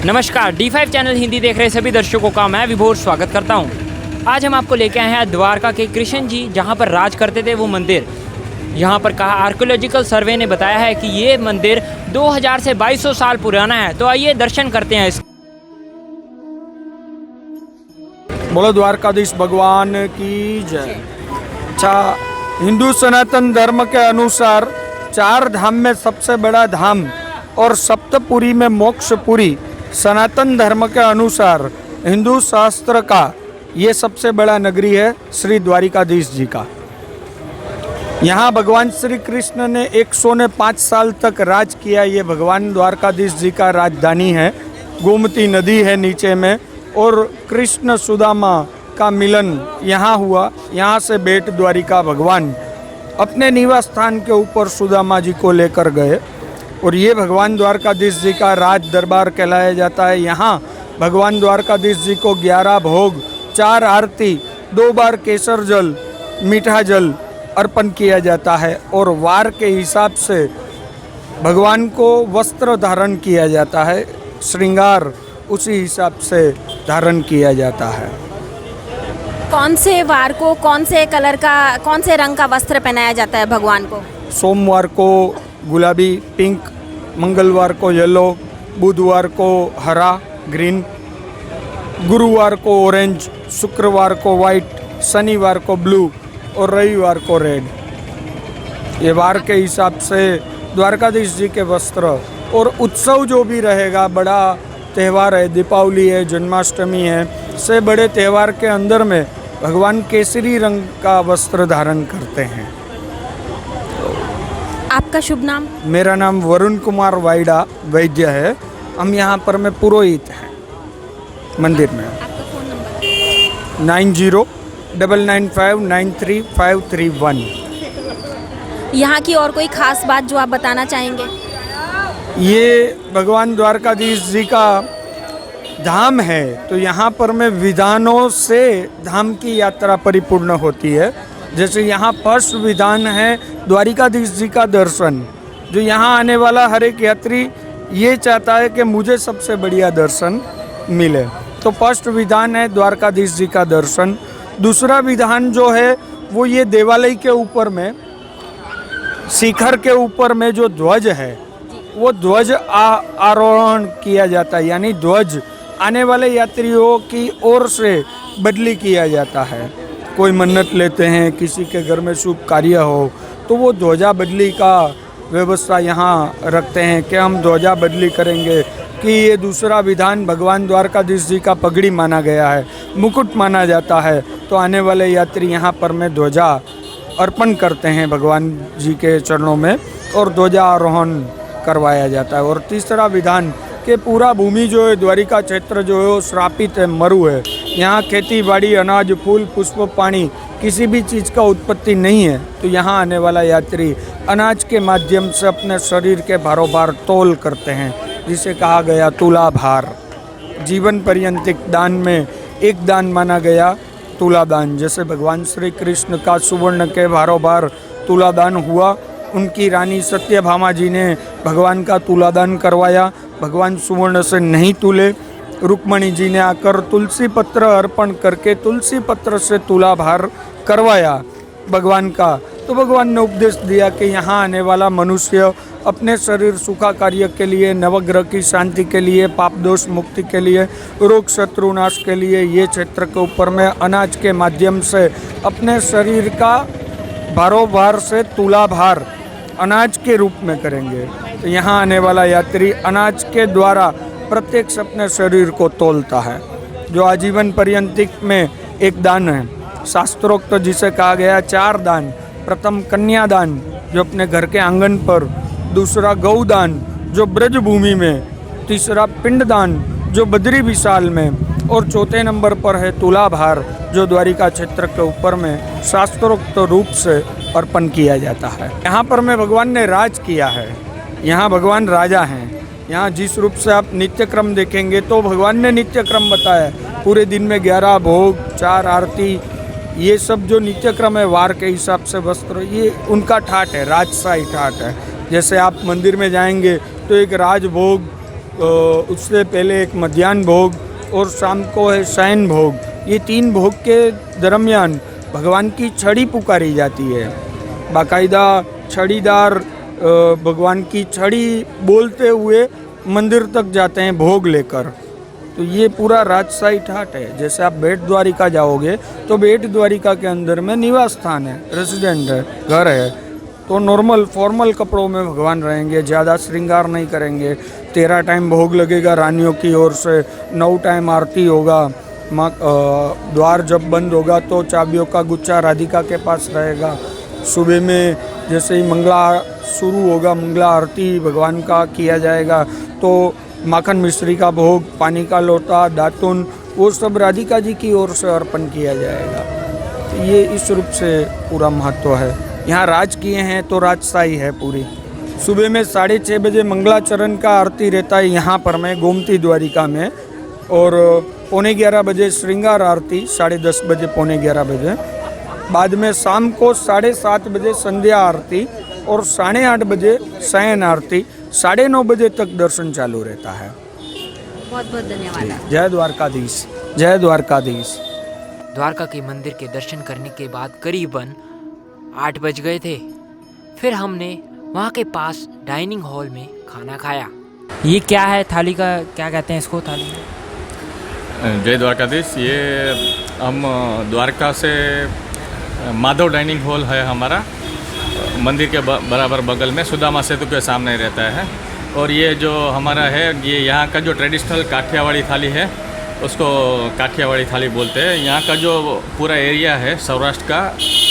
नमस्कार, D5 channel Hindi देख रहे सभी दर्शकों का मैं विभोर स्वागत करता हूं। आज हम आपको लेके आए हैं द्वारका के कृष्ण जी जहां पर राज करते थे वो मंदिर। यहां पर कहा आर्कियोलॉजिकल सर्वे ने बताया है कि ये मंदिर 2000 से 2200 साल पुराना है। तो आइए दर्शन करते हैं इस। बोलो द्वारकाधीश भगवान की जय। अच्छा, हिंदू सनातन धर्म के अनुसार 4 धाम में सबसे बड़ा धाम और सप्तपुरी में मोक्षपुरी सनातन धर्म के अनुसार हिंदू शास्त्र का ये सबसे बड़ा नगरी है श्री द्वारिकाधीश जी का। यहाँ भगवान श्री कृष्ण ने 105 साल तक राज किया। ये भगवान द्वारकाधीश जी का राजधानी है। गोमती नदी है नीचे में और कृष्ण सुदामा का मिलन यहाँ हुआ। यहाँ से बेट द्वारिका भगवान अपने निवास स्थान के ऊपर सुदामा जी को लेकर गए और ये भगवान द्वारकाधीश जी का राज दरबार कहलाया जाता है। यहाँ भगवान द्वारकाधीश जी को 11 भोग, 4 आरती, 2 बार केसर जल, मीठा जल अर्पण किया जाता है और वार के हिसाब से भगवान को वस्त्र धारण किया जाता है। श्रृंगार उसी हिसाब से धारण किया जाता है। कौन से वार को कौन से कलर का, कौन से रंग का वस्त्र पहनाया जाता है भगवान को? सोमवार को गुलाबी पिंक, मंगलवार को येलो, बुधवार को हरा ग्रीन, गुरुवार को ऑरेंज, शुक्रवार को वाइट, शनिवार को ब्लू और रविवार को रेड। ये वार के हिसाब से द्वारकाधीश जी के वस्त्र और उत्सव जो भी रहेगा, बड़ा त्यौहार है, दीपावली है, जन्माष्टमी है, से बड़े त्यौहार के अंदर में भगवान केसरी रंग का वस्त्र धारण करते हैं। आपका शुभ नाम? मेरा नाम वरुण कुमार वाइडा वैद्य है। हम यहाँ पर में पुरोहित हैं मंदिर में। आपका फ़ोन नंबर? 9099593531। यहाँ की और कोई खास बात जो आप बताना चाहेंगे? ये भगवान द्वारकाधीश जी का धाम है तो यहाँ पर में विधानों से धाम की यात्रा परिपूर्ण होती है। जैसे यहाँ फर्स्ट विधान है द्वारिकाधीश जी का दर्शन। जो यहाँ आने वाला हर एक यात्री ये चाहता है कि मुझे सबसे बढ़िया दर्शन मिले, तो फर्स्ट विधान है द्वारकाधीश जी का दर्शन। दूसरा विधान जो है वो ये देवालय के ऊपर में, शिखर के ऊपर में जो ध्वज है वो ध्वज आरोहण किया जाता है, यानी ध्वज आने वाले यात्रियों की ओर से बदली किया जाता है। कोई मन्नत लेते हैं, किसी के घर में शुभ कार्य हो तो वो ध्वजा बदली का व्यवस्था यहाँ रखते हैं कि हम ध्वजा बदली करेंगे। कि ये दूसरा विधान भगवान द्वारकाधीश जी का पगड़ी माना गया है, मुकुट माना जाता है, तो आने वाले यात्री यहाँ पर में ध्वजा अर्पण करते हैं भगवान जी के चरणों में और ध्वजा आरोहण करवाया जाता है। और तीसरा विधान कि पूरा भूमि जो है, द्वारिका क्षेत्र जो है वो श्रापित है, मरु है। यहाँ खेती बाड़ी, अनाज, फूल, पुष्प, पानी किसी भी चीज़ का उत्पत्ति नहीं है। तो यहाँ आने वाला यात्री अनाज के माध्यम से अपने शरीर के भारोभार तोल करते हैं, जिसे कहा गया तुला भार। जीवन पर्यंतिक दान में एक दान माना गया तुला दान। जैसे भगवान श्री कृष्ण का सुवर्ण के भारोभार तुला दान हुआ, उनकी रानी सत्यभामा जी ने भगवान का तुलादान करवाया। भगवान सुवर्ण से नहीं तुले, रुक्मणी जी ने आकर तुलसी पत्र अर्पण करके तुलसी पत्र से तुला भार करवाया भगवान का। तो भगवान ने उपदेश दिया कि यहाँ आने वाला मनुष्य अपने शरीर सुखाकार्य के लिए, नवग्रह की शांति के लिए, पाप दोष मुक्ति के लिए, रोग शत्रुनाश के लिए ये क्षेत्र के ऊपर में अनाज के माध्यम से अपने शरीर का भारोभार से तुला भार अनाज के रूप में करेंगे। तो यहाँ आने वाला यात्री अनाज के द्वारा प्रत्यक्ष अपने शरीर को तोलता है। जो आजीवन पर्यंतिक में एक दान है शास्त्रोक्त, जिसे कहा गया 4 दान। प्रथम कन्यादान जो अपने घर के आंगन पर, दूसरा गौदान जो ब्रज भूमि में, तीसरा पिंडदान जो बद्री विशाल में और चौथे नंबर पर है तुला भार जो द्वारिका क्षेत्र के ऊपर में शास्त्रोक्त रूप से अर्पण किया जाता है। यहाँ पर में भगवान ने राज किया है। यहाँ भगवान राजा हैं। यहाँ जिस रूप से आप नित्य क्रम देखेंगे तो भगवान ने नित्य क्रम बताया। पूरे दिन में 11 भोग, 4 आरती, ये सब जो नित्य क्रम है वार के हिसाब से वस्त्र, ये उनका ठाट है, राजशाही ठाट है। जैसे आप मंदिर में जाएंगे तो एक राजभोग उससे पहले एक मध्याह्न भोग और शाम को है शयन भोग। ये 3 भोग के दरमियान भगवान की छड़ी पुकारी जाती है। बाकायदा छड़ीदार भगवान की छड़ी बोलते हुए मंदिर तक जाते हैं भोग लेकर। तो ये पूरा राजशाही ठाट है। जैसे आप बेट द्वारिका जाओगे तो बेट द्वारिका के अंदर में निवास स्थान है, रेसिडेंट है, घर है। तो नॉर्मल फॉर्मल कपड़ों में भगवान रहेंगे, ज़्यादा श्रृंगार नहीं करेंगे। 13 टाइम भोग लगेगा रानियों की ओर से, 9 टाइम आरती होगा। द्वार जब बंद होगा तो चाबियों का गुच्छा राधिका के पास रहेगा। सुबह में जैसे ही मंगला शुरू होगा, मंगला आरती भगवान का किया जाएगा तो माखन मिश्री का भोग, पानी का लोटा, दातुन, वो सब राधिका जी की ओर से अर्पण किया जाएगा। तो ये इस रूप से पूरा महत्व है। यहाँ राज किए हैं तो राजशाही है पूरी। सुबह में 6:30 बजे मंगलाचरण का आरती रहता है यहाँ पर में गोमती द्वारिका में, और 11:15 बजे श्रृंगार आरती, 10:30 बजे 11:15 बजे। बाद में शाम को 7:30 बजे संध्या आरती और 8:30 बजे शयन आरती। 9:30 बजे तक दर्शन चालू रहता है। बहुत बहुत धन्यवाद। जय द्वारकाधीश, जय द्वारकाधीश। द्वारका के मंदिर के दर्शन करने के बाद करीबन 8 बज गए थे। फिर हमने वहाँ के पास डाइनिंग हॉल में खाना खाया। ये क्या है थाली का, क्या कहते हैं इसको थाली में? जय द्वारकाधीश। ये हम द्वारका से माधव डाइनिंग हॉल है हमारा, मंदिर के बराबर बगल में सुदामा सेतु के सामने रहता है। और ये जो हमारा है, ये यहाँ का जो ट्रेडिशनल काठियावाड़ी थाली है उसको काठियावाड़ी थाली बोलते हैं। यहाँ का जो पूरा एरिया है सौराष्ट्र का,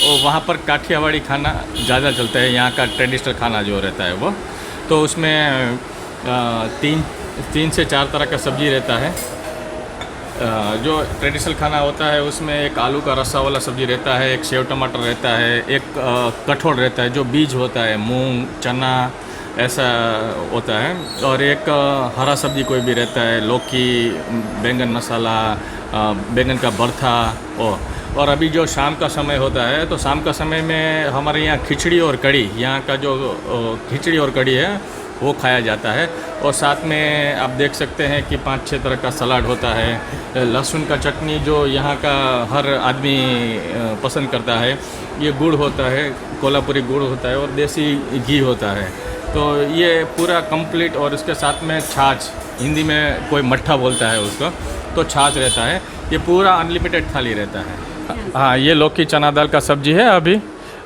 वो वहाँ पर काठियावाड़ी खाना ज़्यादा चलता है। यहाँ का ट्रेडिशनल खाना जो रहता है वो, तो उसमें 3 से 4 तरह का सब्जी रहता है। जो ट्रेडिशनल खाना होता है उसमें एक आलू का रस्सा वाला सब्जी रहता है, एक सेव टमाटर रहता है, एक कठोल रहता है जो बीज होता है, मूंग, चना ऐसा होता है, और एक हरा सब्जी कोई भी रहता है, लौकी, बैंगन मसाला, बैंगन का भरता। और अभी जो शाम का समय होता है तो शाम का समय में हमारे यहाँ खिचड़ी और कढ़ी, यहाँ का जो खिचड़ी और कढ़ी है वो खाया जाता है। और साथ में आप देख सकते हैं कि 5-6 तरह का सलाद होता है। लहसुन का चटनी जो यहाँ का हर आदमी पसंद करता है। ये गुड़ होता है, कोल्हापुरी गुड़ होता है, और देसी घी होता है। तो ये पूरा कंप्लीट, और इसके साथ में छाछ, हिंदी में कोई मट्ठा बोलता है उसको, तो छाछ रहता है। ये पूरा अनलिमिटेड थाली रहता है। हाँ, ये लौकी चना दाल का सब्जी है अभी,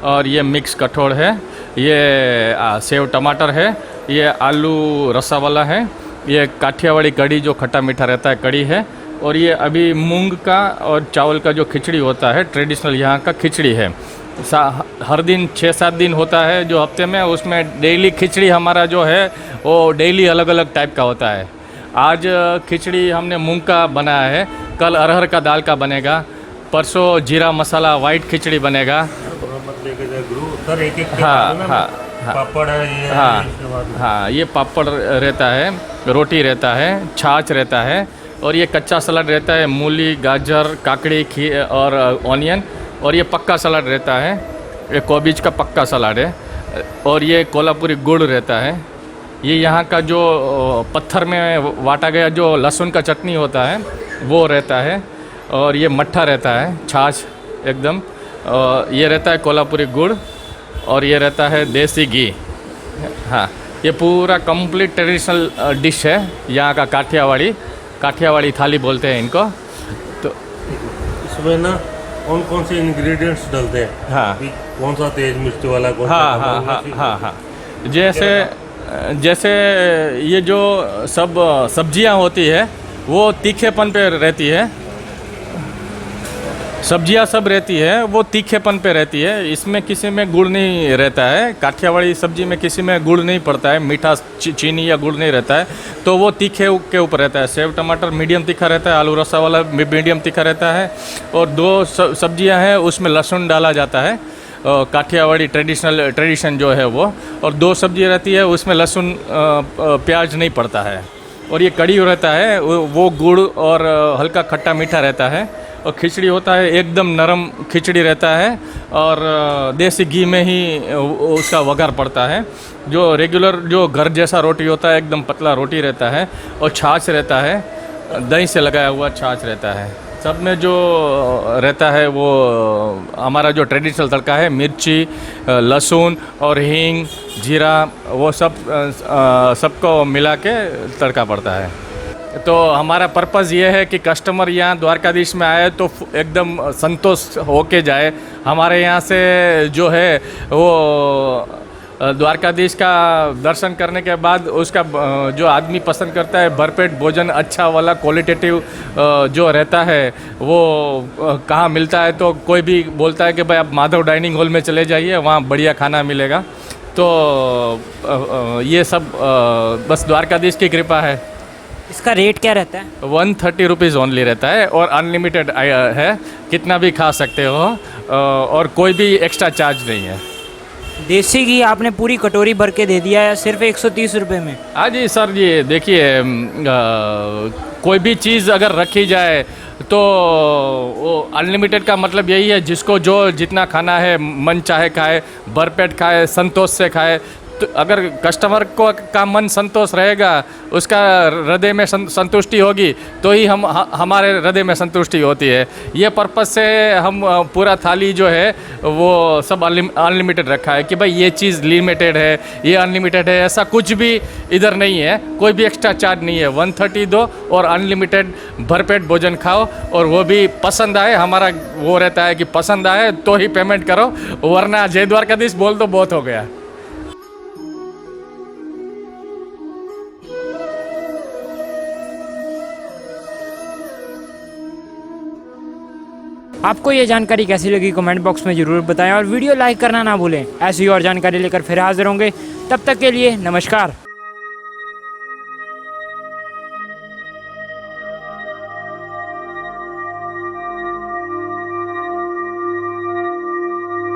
और ये मिक्स कठोल है, ये सेव टमाटर है, ये आलू रसा वाला है, ये काठियावाड़ी कढ़ी जो खट्टा मीठा रहता है कढ़ी है, और ये अभी मूंग का और चावल का जो खिचड़ी होता है ट्रेडिशनल यहाँ का खिचड़ी है। हर दिन 6-7 दिन होता है जो हफ्ते में, उसमें डेली खिचड़ी हमारा जो है वो डेली अलग अलग टाइप का होता है। आज खिचड़ी हमने मूंग का बनाया है, कल अरहर का दाल का बनेगा, परसों जीरा मसाला वाइट खिचड़ी बनेगा। हाँ, पापड़ है ये। हाँ, ये पापड़ रहता है, रोटी रहता है, छाछ रहता है, और ये कच्चा सलाद रहता है, मूली, गाजर, काकड़ी और ऑनियन, और ये पक्का सलाद रहता है, ये कोबीज का पक्का सलाद है, और ये कोल्हापुरी गुड़ रहता है। ये यहाँ का जो पत्थर में वाटा गया जो लहसुन का चटनी होता है वो रहता है, और ये मट्ठा रहता है, छाछ एकदम, ये रहता है कोल्हापुरी गुड़, और ये रहता है देसी घी। हाँ, ये पूरा कंप्लीट ट्रेडिशनल डिश है यहाँ का, काठियावाड़ी थाली बोलते हैं इनको। तो इसमें ना कौन से इंग्रेडिएंट्स डलते हैं? हाँ, कौन सा तेज मिर्च वाला, कौन हाँ सा हाँ हाँ हाँ हाँ, जैसे ये जो सब सब्जियाँ होती है वो तीखेपन पे रहती है, सब्जियाँ सब रहती है वो तीखेपन पे रहती है। इसमें किसी में गुड़ नहीं रहता है, काठियावाड़ी सब्जी में किसी में गुड़ नहीं पड़ता है, मीठा चीनी या गुड़ नहीं रहता है, तो वो तीखे के ऊपर रहता है। सेव टमाटर मीडियम तीखा रहता है, आलू रसा वाला मीडियम तीखा रहता है, और 2 सब्जियाँ हैं उसमें लहसुन डाला जाता है, काठियावाड़ी ट्रेडिशन जो है वो, और 2 सब्जी रहती है उसमें लहसुन प्याज नहीं पड़ता है। और ये कढ़ी रहता है वो गुड़ और हल्का खट्टा मीठा रहता है, और खिचड़ी होता है एकदम नरम खिचड़ी रहता है और देसी घी में ही उसका वघार पड़ता है। जो रेगुलर जो घर जैसा रोटी होता है एकदम पतला रोटी रहता है और छाछ रहता है, दही से लगाया हुआ छाछ रहता है। सब में जो रहता है वो हमारा जो ट्रेडिशनल तड़का है, मिर्ची, लहसुन और हींग, जीरा, वो सबको मिला के तड़का पड़ता है। तो हमारा पर्पज़ ये है कि कस्टमर यहाँ द्वारकाधीश में आए तो एकदम संतोष होके जाए। हमारे यहाँ से जो है वो द्वारकाधीश का दर्शन करने के बाद उसका जो आदमी पसंद करता है भरपेट भोजन अच्छा वाला क्वालिटेटिव जो रहता है वो कहाँ मिलता है, तो कोई भी बोलता है कि भाई आप माधव डाइनिंग हॉल में चले जाइए, वहाँ बढ़िया खाना मिलेगा। तो ये सब बस द्वारकाधीश की कृपा है। इसका रेट क्या रहता है? 130 रुपीज़ ओनली रहता है और अनलिमिटेड है, कितना भी खा सकते हो और कोई भी एक्स्ट्रा चार्ज नहीं है। देसी घी आपने पूरी कटोरी भर के दे दिया है सिर्फ 130 रुपये में। हाँ जी सर जी, देखिए कोई भी चीज़ अगर रखी जाए तो वो अनलिमिटेड का मतलब यही है, जिसको जो जितना खाना है मन चाहे खाए, भरपेट खाए, संतोष से खाए। तो अगर कस्टमर को का मन संतोष रहेगा, उसका हृदय में संतुष्टि होगी तो ही हमारे हृदय में संतुष्टि होती है। ये पर्पस से हम पूरा थाली जो है वो सब अनलिमिटेड रखा है कि भाई ये चीज़ लिमिटेड है, ये अनलिमिटेड है, ऐसा कुछ भी इधर नहीं है। कोई भी एक्स्ट्रा चार्ज नहीं है। 130 दो और अनलिमिटेड भरपेट भोजन खाओ और वो भी पसंद आए। हमारा वो रहता है कि पसंद आए तो ही पेमेंट करो, वरना जय द्वारकाधीश बोल तो बहुत हो गया। आपको ये जानकारी कैसी लगी कमेंट बॉक्स में ज़रूर बताएं और वीडियो लाइक करना ना भूलें। ऐसी और जानकारी लेकर फिर हाजिर होंगे, तब तक के लिए नमस्कार।